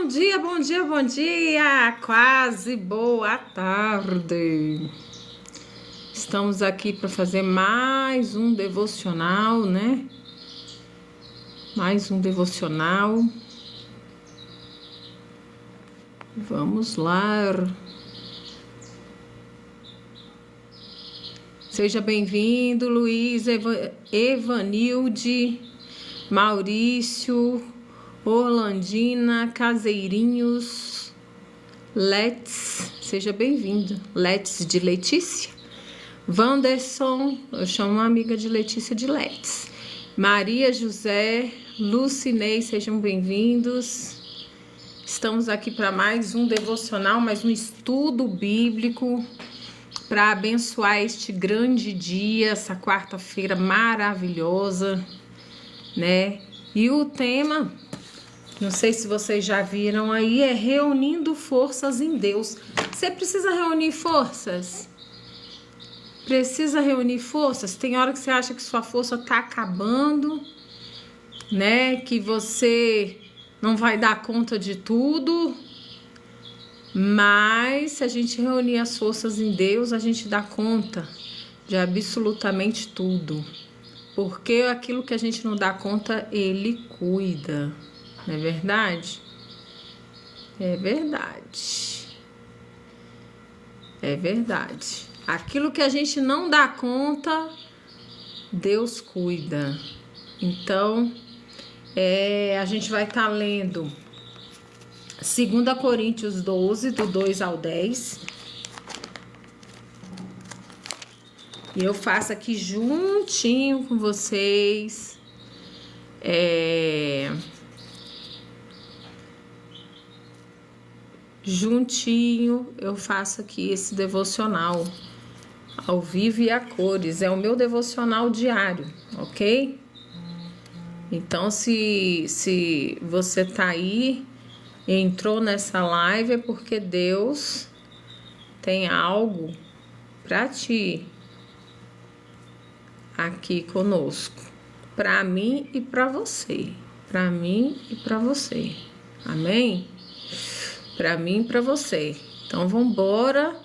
bom dia, bom dia, bom dia! Quase boa tarde! Estamos aqui para fazer mais um devocional, né? Mais um devocional. Vamos lá. Seja bem-vindo, Luiz, Evanilde, Maurício, Orlandina, Caseirinhos, Let's, seja bem-vindo. Let's de Letícia. Wanderson, eu chamo uma amiga de Letícia de Let's. Maria José, Lucinei, sejam bem-vindos. Estamos aqui para mais um devocional, mais um estudo bíblico para abençoar este grande dia, essa quarta-feira maravilhosa, né? E o tema, não sei se vocês já viram aí, é reunindo forças em Deus. Você precisa reunir forças? Precisa reunir forças? Tem hora que você acha que sua força tá acabando, né? Que você não vai dar conta de tudo. Mas se a gente reunir as forças em Deus, a gente dá conta de absolutamente tudo. Porque aquilo que a gente não dá conta, Ele cuida. Não é verdade? É verdade. É verdade. Aquilo que a gente não dá conta, Deus cuida. Então, a gente vai estar lendo 2 Coríntios 12, do 2 ao 10. E eu faço aqui juntinho com vocês. Juntinho eu faço aqui esse devocional ao vivo e a cores. É o meu devocional diário, ok? Então, se você tá aí, entrou nessa live, é porque Deus tem algo para ti aqui conosco, para mim e para você, para mim e para você, amém? Para mim e para você. Então vamos embora,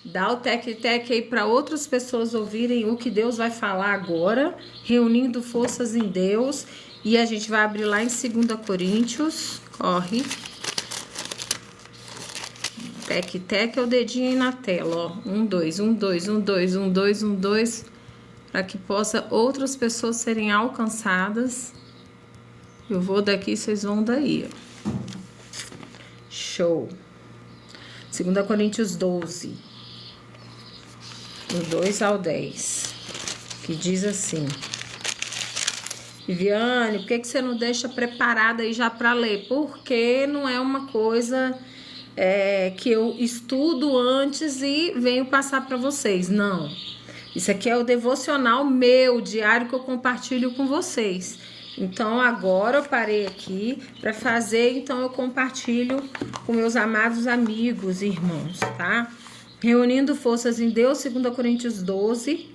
dá o tec-tec aí para outras pessoas ouvirem o que Deus vai falar agora, reunindo forças em Deus, e a gente vai abrir lá em 2 Coríntios, corre. Tec-tec é o dedinho aí na tela, ó. 1, 2, 1, 2, 1, 2, 1, 2, 1, 2, para que possa outras pessoas serem alcançadas. Eu vou daqui, vocês vão daí, ó. Show. 2 Coríntios 12, do 2 ao 10, que diz assim: Viviane, por que você não deixa preparada aí já para ler? Porque não é uma coisa que eu estudo antes e venho passar para vocês, não. Isso aqui é o devocional meu, diário, que eu compartilho com vocês. Então, agora eu parei aqui para fazer, então eu compartilho com meus amados amigos e irmãos, tá? Reunindo forças em Deus, 2 Coríntios 12,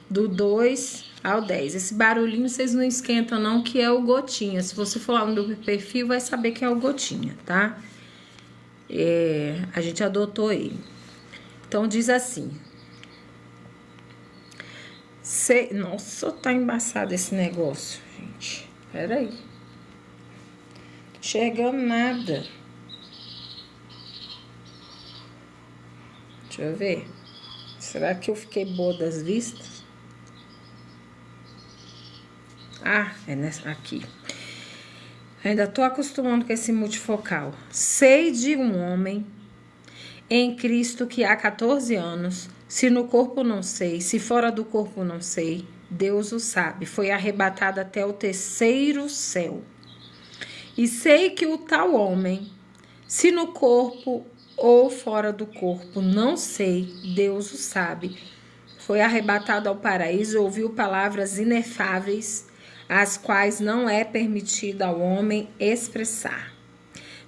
do 2 ao 10. Esse barulhinho vocês não esquentam não, que é o Gotinha. Se você for lá no meu perfil, vai saber que é o Gotinha, tá? A gente adotou ele. Então, diz assim. Nossa, tá embaçado esse negócio, gente. Pera aí. Não enxergando nada. Deixa eu ver. Será que eu fiquei boa das vistas? Ah, é nessa aqui. Ainda tô acostumando com esse multifocal. Sei de um homem em Cristo que há 14 anos, se no corpo não sei, se fora do corpo não sei, Deus o sabe, foi arrebatado até o terceiro céu. E sei que o tal homem, se no corpo ou fora do corpo, não sei, Deus o sabe, foi arrebatado ao paraíso e ouviu palavras inefáveis, as quais não é permitido ao homem expressar.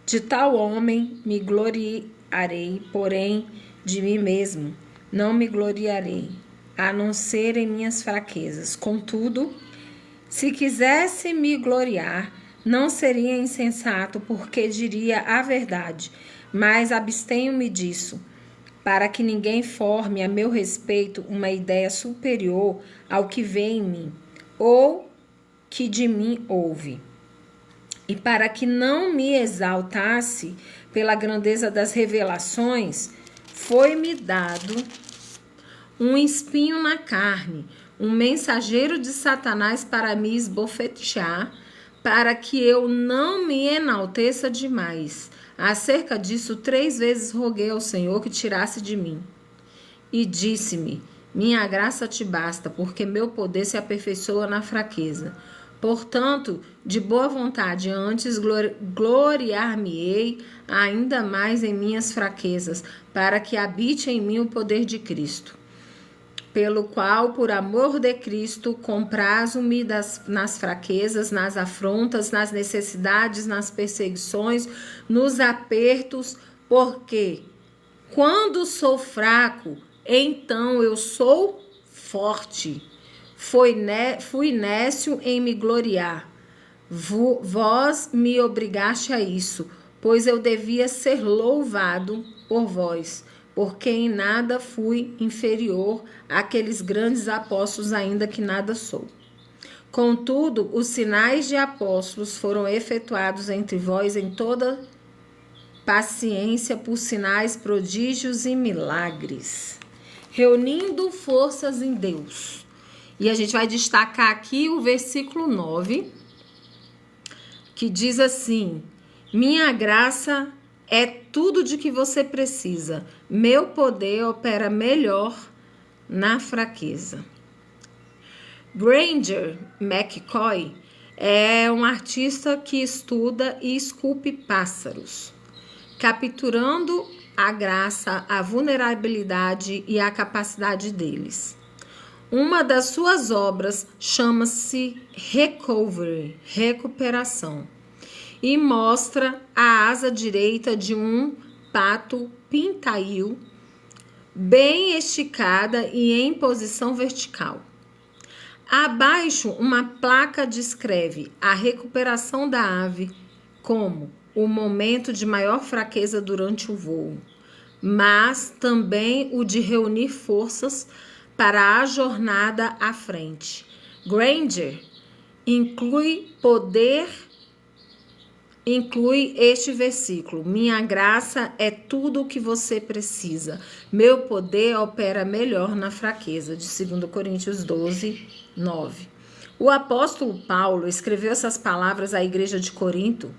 De tal homem me gloriarei, porém de mim mesmo não me gloriarei, a não ser em minhas fraquezas. Contudo, se quisesse me gloriar, Não seria insensato, porque diria a verdade, mas abstenho-me disso, para que ninguém forme a meu respeito uma ideia superior ao que vê em mim, ou que de mim ouve. E para que não me exaltasse pela grandeza das revelações, foi-me dado um espinho na carne, um mensageiro de Satanás para me esbofetear, para que eu não me enalteça demais. Acerca disso, 3 vezes roguei ao Senhor que tirasse de mim. E disse-me: minha graça te basta, porque meu poder se aperfeiçoa na fraqueza. Portanto, de boa vontade, antes gloriar-me-ei ainda mais em minhas fraquezas, para que habite em mim o poder de Cristo. Pelo qual, por amor de Cristo, comprazo-me nas fraquezas, nas afrontas, nas necessidades, nas perseguições, nos apertos, porque quando sou fraco, então eu sou forte. Fui nécio em me gloriar. Vós me obrigaste a isso, pois eu devia ser louvado por vós, porque em nada fui inferior àqueles grandes apóstolos, ainda que nada sou. Contudo, os sinais de apóstolos foram efetuados entre vós em toda paciência por sinais, prodígios e milagres, reunindo forças em Deus. E a gente vai destacar aqui o versículo 9, que diz assim: minha graça é tudo de que você precisa. Meu poder opera melhor na fraqueza. Granger McCoy é um artista que estuda e esculpe pássaros, capturando a graça, a vulnerabilidade e a capacidade deles. Uma das suas obras chama-se Recovery, recuperação, e mostra a asa direita de um pato pintail bem esticada e em posição vertical. Abaixo, uma placa descreve a recuperação da ave como o momento de maior fraqueza durante o voo, mas também o de reunir forças para a jornada à frente. Granger inclui este versículo: minha graça é tudo o que você precisa. Meu poder opera melhor na fraqueza, de 2 Coríntios 12, 9. O apóstolo Paulo escreveu essas palavras à igreja de Corinto,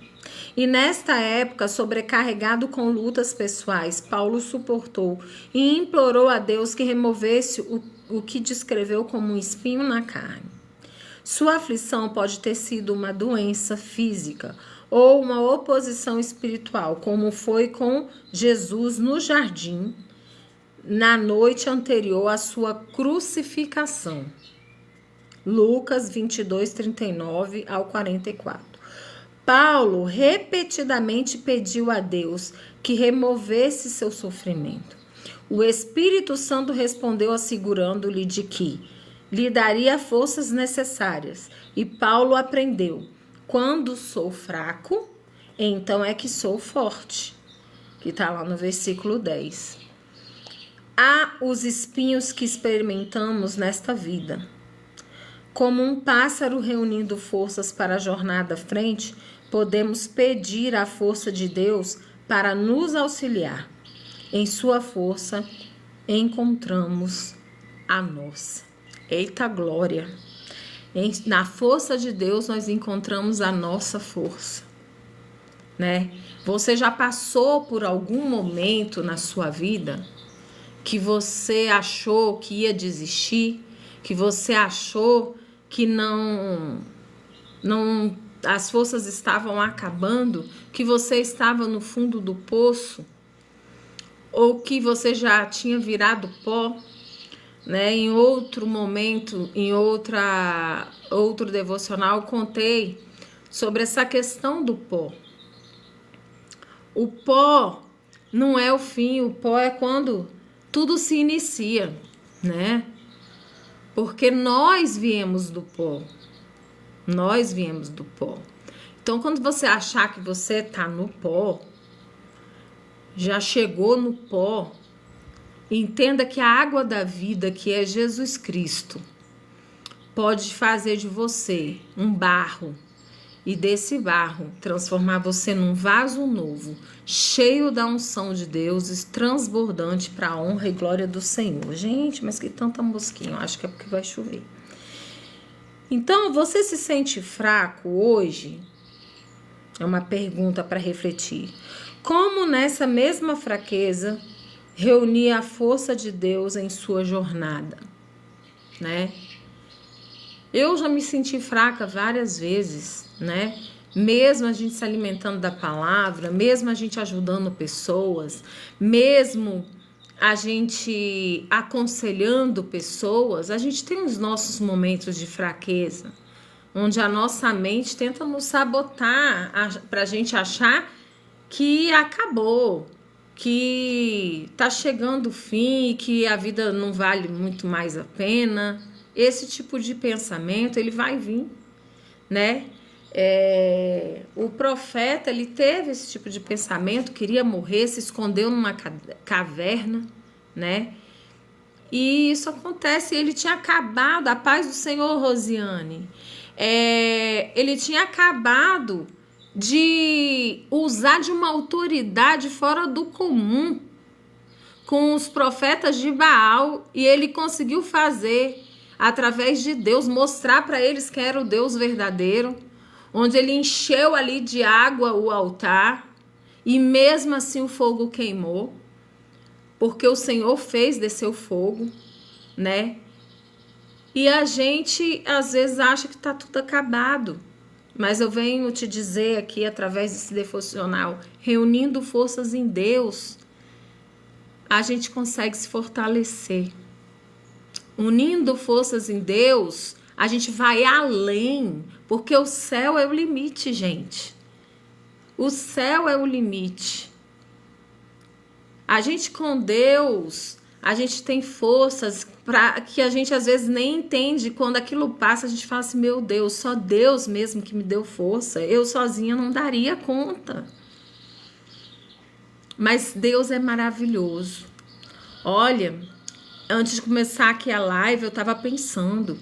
e nesta época, sobrecarregado com lutas pessoais, Paulo suportou e implorou a Deus que removesse o que descreveu como um espinho na carne. Sua aflição pode ter sido uma doença física ou uma oposição espiritual, como foi com Jesus no jardim na noite anterior à sua crucificação. Lucas 22, 39 ao 44. Paulo repetidamente pediu a Deus que removesse seu sofrimento. O Espírito Santo respondeu assegurando-lhe de que lhe daria forças necessárias. E Paulo aprendeu: quando sou fraco, então é que sou forte. Que está lá no versículo 10. Há os espinhos que experimentamos nesta vida. Como um pássaro reunindo forças para a jornada à frente, podemos pedir a força de Deus para nos auxiliar. Em sua força, encontramos a nossa. Eita glória! Na força de Deus, nós encontramos a nossa força, né? Você já passou por algum momento na sua vida que você achou que ia desistir, que você achou que não as forças estavam acabando, que você estava no fundo do poço, ou que você já tinha virado pó, né? Em outro momento, em outro devocional, contei sobre essa questão do pó. O pó não é o fim, o pó é quando tudo se inicia, né? Porque nós viemos do pó. Nós viemos do pó. Então, quando você achar que você tá no pó, já chegou no pó, entenda que a água da vida, que é Jesus Cristo, pode fazer de você um barro e desse barro transformar você num vaso novo, cheio da unção de Deus, transbordante para a honra e glória do Senhor. Gente, mas que tanta mosquinha, eu acho que é porque vai chover. Então, você se sente fraco hoje? É uma pergunta para refletir. Como nessa mesma fraqueza reunir a força de Deus em sua jornada, né? Eu já me senti fraca várias vezes, né? Mesmo a gente se alimentando da palavra, mesmo a gente ajudando pessoas, mesmo a gente aconselhando pessoas, a gente tem os nossos momentos de fraqueza, onde a nossa mente tenta nos sabotar para a gente achar que acabou, que tá chegando o fim, que a vida não vale muito mais a pena. Esse tipo de pensamento, ele vai vir, né? O profeta, ele teve esse tipo de pensamento, queria morrer, se escondeu numa caverna, né? E isso acontece, ele tinha acabado, a paz do Senhor, Rosiane, ele tinha acabado de usar de uma autoridade fora do comum com os profetas de Baal, e ele conseguiu fazer, através de Deus, mostrar para eles quem era o Deus verdadeiro, onde ele encheu ali de água o altar, e mesmo assim o fogo queimou, porque o Senhor fez descer o fogo, né? E a gente às vezes acha que tá tudo acabado, mas eu venho te dizer aqui, através desse devocional, reunindo forças em Deus, a gente consegue se fortalecer. Unindo forças em Deus, a gente vai além, porque o céu é o limite, gente. O céu é o limite. A gente com Deus, a gente tem forças que a gente às vezes nem entende. Quando aquilo passa, a gente fala assim, meu Deus, só Deus mesmo que me deu força. Eu sozinha não daria conta. Mas Deus é maravilhoso. Olha, antes de começar aqui a live, eu estava pensando,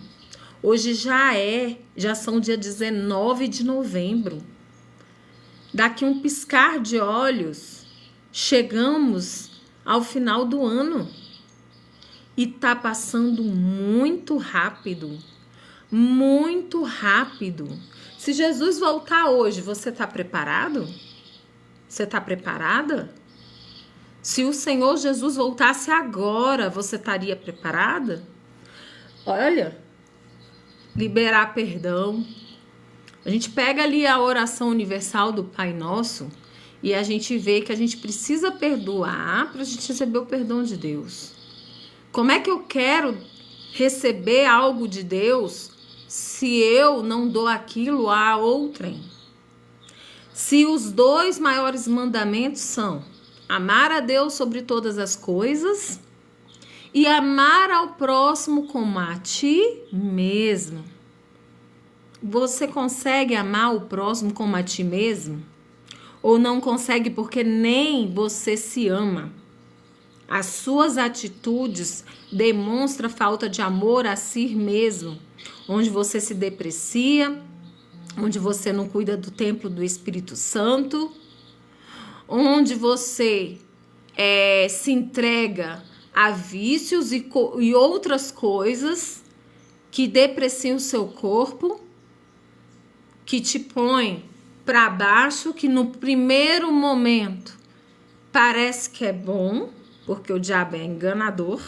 hoje já são dia 19 de novembro. Daqui um piscar de olhos, chegamos ao final do ano. E tá passando muito rápido. Muito rápido. Se Jesus voltar hoje, você tá preparado? Você tá preparada? Se o Senhor Jesus voltasse agora, você estaria preparada? Olha, liberar perdão. A gente pega ali a oração universal do Pai Nosso e a gente vê que a gente precisa perdoar para a gente receber o perdão de Deus. Como é que eu quero receber algo de Deus se eu não dou aquilo a outrem? Se os 2 maiores mandamentos são amar a Deus sobre todas as coisas e amar ao próximo como a ti mesmo. Você consegue amar o próximo como a ti mesmo? Ou não consegue porque nem você se ama? As suas atitudes demonstram falta de amor a si mesmo, onde você se deprecia, onde você não cuida do templo do Espírito Santo, onde você se entrega a vícios e outras coisas que depreciam o seu corpo, que te põem para baixo, que no primeiro momento parece que é bom, porque o diabo é enganador,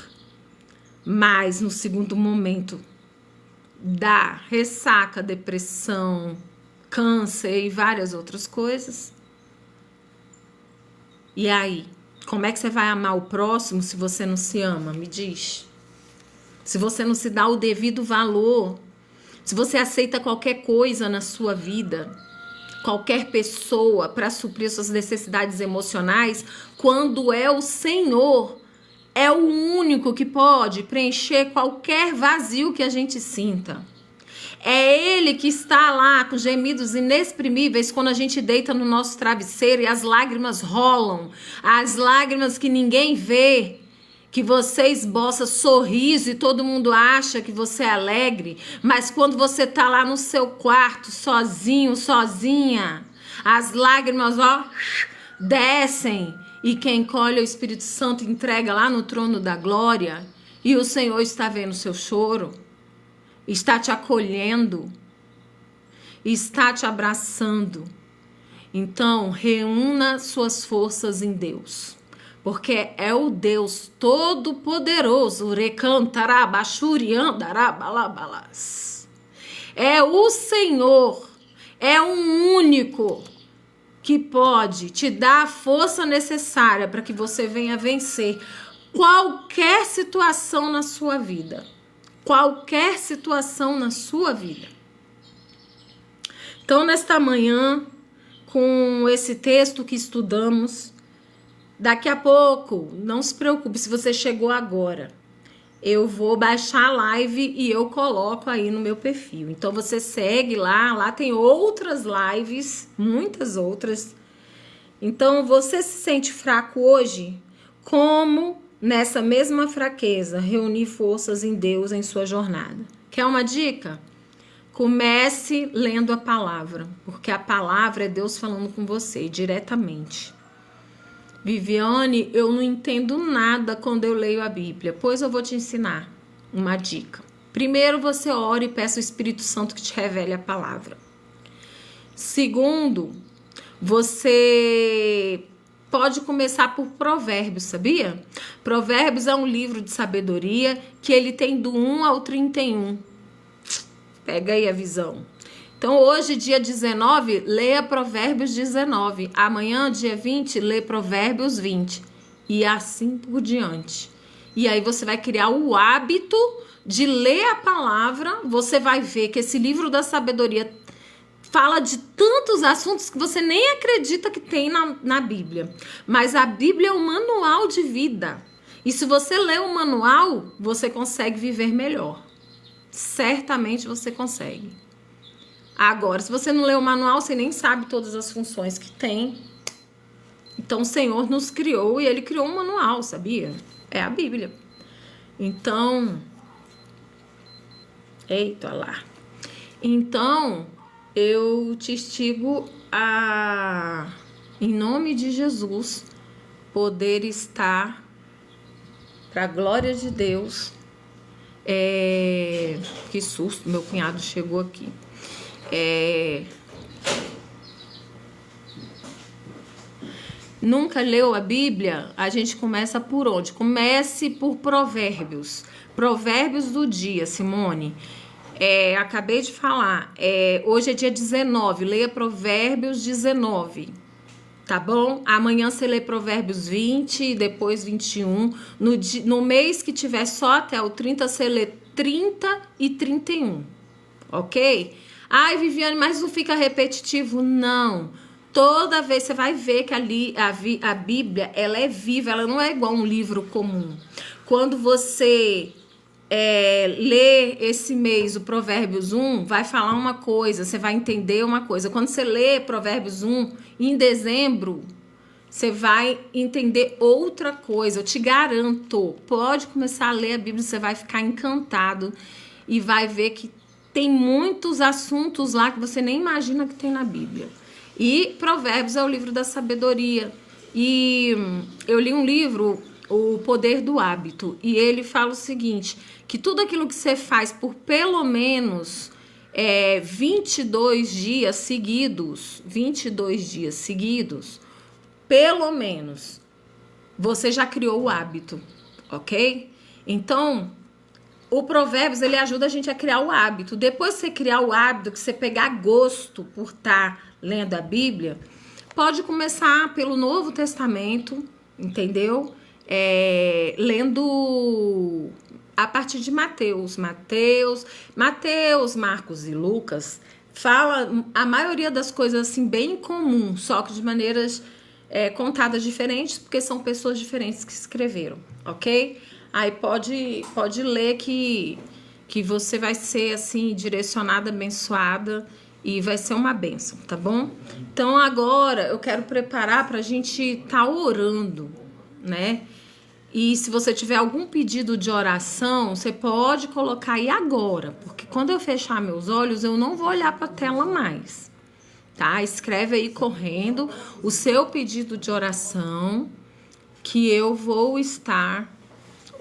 mas no segundo momento dá ressaca, depressão, câncer e várias outras coisas. E aí, como é que você vai amar o próximo se você não se ama? Me diz. Se você não se dá o devido valor, se você aceita qualquer coisa na sua vida, qualquer pessoa para suprir suas necessidades emocionais, quando é o Senhor, é o único que pode preencher qualquer vazio que a gente sinta. É Ele que está lá com gemidos inexprimíveis quando a gente deita no nosso travesseiro e as lágrimas rolam, as lágrimas que ninguém vê, que você esboça sorriso e todo mundo acha que você é alegre, mas quando você tá lá no seu quarto, sozinho, sozinha, as lágrimas, ó, descem e quem colhe o Espírito Santo entrega lá no trono da glória e o Senhor está vendo o seu choro, está te acolhendo, está te abraçando. Então, reúna suas forças em Deus. Porque é o Deus Todo-Poderoso, é o Senhor, é um único que pode te dar a força necessária para que você venha vencer qualquer situação na sua vida. Qualquer situação na sua vida. Então, nesta manhã, com esse texto que estudamos, daqui a pouco, não se preocupe se você chegou agora. Eu vou baixar a live e eu coloco aí no meu perfil. Então você segue lá tem outras lives, muitas outras. Então você se sente fraco hoje? Como nessa mesma fraqueza reunir forças em Deus em sua jornada? Quer uma dica? Comece lendo a palavra, porque a palavra é Deus falando com você diretamente. Viviane, eu não entendo nada quando eu leio a Bíblia. Pois eu vou te ensinar uma dica. Primeiro, você ora e peça o Espírito Santo que te revele a palavra. Segundo, você pode começar por Provérbios, sabia? Provérbios é um livro de sabedoria que ele tem do 1 ao 31. Pega aí a visão. Então, hoje, dia 19, leia Provérbios 19. Amanhã, dia 20, lê Provérbios 20. E assim por diante. E aí você vai criar o hábito de ler a palavra. Você vai ver que esse livro da sabedoria fala de tantos assuntos que você nem acredita que tem na Bíblia. Mas a Bíblia é um manual de vida. E se você ler o manual, você consegue viver melhor. Certamente você consegue. Agora, se você não lê o manual, você nem sabe todas as funções que tem. Então, o Senhor nos criou e Ele criou um manual, sabia? É a Bíblia. Então, eita lá. Então, eu te instigo a, em nome de Jesus, poder estar para a glória de Deus. Que susto, meu cunhado chegou aqui. Nunca leu a Bíblia? A gente começa por onde? Comece por Provérbios. Provérbios do dia, Simone. Acabei de falar. Hoje é dia 19. Leia Provérbios 19. Tá bom? Amanhã você lê Provérbios 20 e depois 21. No mês que tiver só até o 30, você lê 30 e 31. Ok? Ai, Viviane, mas não fica repetitivo? Não. Toda vez você vai ver que a Bíblia, ela é viva, ela não é igual a um livro comum. Quando você lê esse mês o Provérbios 1, vai falar uma coisa, você vai entender uma coisa. Quando você lê Provérbios 1, em dezembro, você vai entender outra coisa. Eu te garanto, pode começar a ler a Bíblia, você vai ficar encantado e vai ver que tem muitos assuntos lá que você nem imagina que tem na Bíblia. E Provérbios é o livro da sabedoria. E eu li um livro, O Poder do Hábito, e ele fala o seguinte, que tudo aquilo que você faz por pelo menos 22 dias seguidos, pelo menos, você já criou o hábito, ok? Então, o Provérbios, ele ajuda a gente a criar o hábito. Depois que você criar o hábito, que você pegar gosto por estar lendo a Bíblia, pode começar pelo Novo Testamento, entendeu? Lendo a partir de Mateus, Marcos e Lucas, fala a maioria das coisas assim bem comum, só que de maneiras contadas diferentes, porque são pessoas diferentes que escreveram, ok? Aí pode ler que que você vai ser assim direcionada, abençoada e vai ser uma bênção, tá bom? Então agora eu quero preparar para a gente estar orando, né? E se você tiver algum pedido de oração, você pode colocar aí agora, porque quando eu fechar meus olhos, eu não vou olhar para a tela mais, tá? Escreve aí correndo o seu pedido de oração, que eu vou estar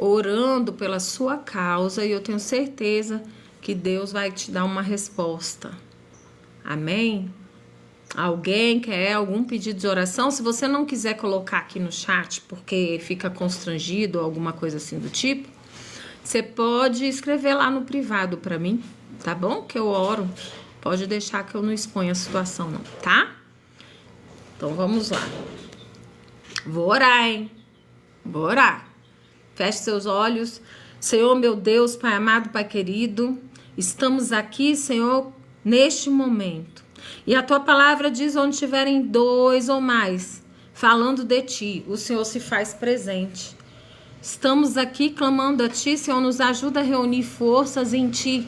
orando pela sua causa e eu tenho certeza que Deus vai te dar uma resposta. Amém? Alguém quer algum pedido de oração? Se você não quiser colocar aqui no chat porque fica constrangido ou alguma coisa assim do tipo, você pode escrever lá no privado para mim, tá bom? Que eu oro. Pode deixar que eu não exponha a situação não, tá? Então vamos lá. Vou orar, hein? Vou orar. Feche seus olhos. Senhor, meu Deus, Pai amado, Pai querido, estamos aqui, Senhor, neste momento. E a tua palavra diz: onde tiverem 2 ou mais falando de ti, o Senhor se faz presente. Estamos aqui clamando a ti, Senhor, nos ajuda a reunir forças em ti,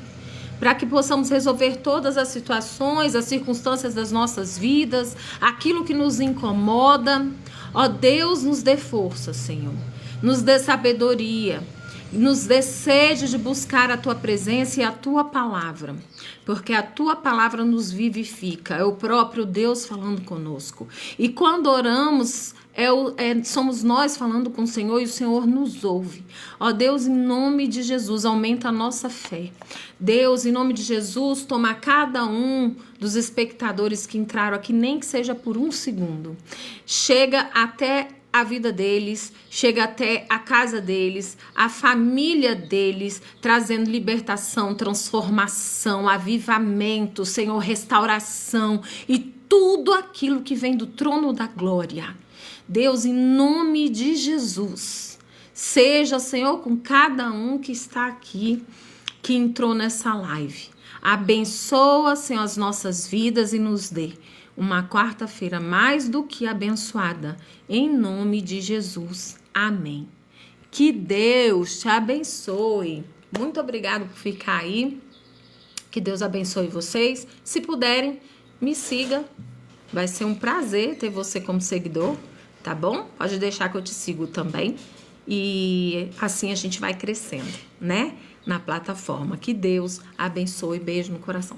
para que possamos resolver todas as situações, as circunstâncias das nossas vidas, aquilo que nos incomoda. Ó Deus, nos dê força, Senhor. Nos dê sabedoria, nos dê sede de buscar a tua presença e a tua palavra, porque a tua palavra nos vivifica, é o próprio Deus falando conosco. E quando oramos, somos nós falando com o Senhor e o Senhor nos ouve. Ó Deus, em nome de Jesus, aumenta a nossa fé. Deus, em nome de Jesus, toma cada um dos espectadores que entraram aqui, nem que seja por 1 segundo. Chega até a vida deles, chega até a casa deles, a família deles, trazendo libertação, transformação, avivamento, Senhor, restauração e tudo aquilo que vem do trono da glória. Deus, em nome de Jesus, seja, Senhor, com cada um que está aqui, que entrou nessa live. Abençoa, Senhor, as nossas vidas e nos dê uma quarta-feira mais do que abençoada, em nome de Jesus. Amém. Que Deus te abençoe. Muito obrigada por ficar aí. Que Deus abençoe vocês. Se puderem, me siga. Vai ser um prazer ter você como seguidor, tá bom? Pode deixar que eu te sigo também. E assim a gente vai crescendo, né? Na plataforma. Que Deus abençoe. Beijo no coração.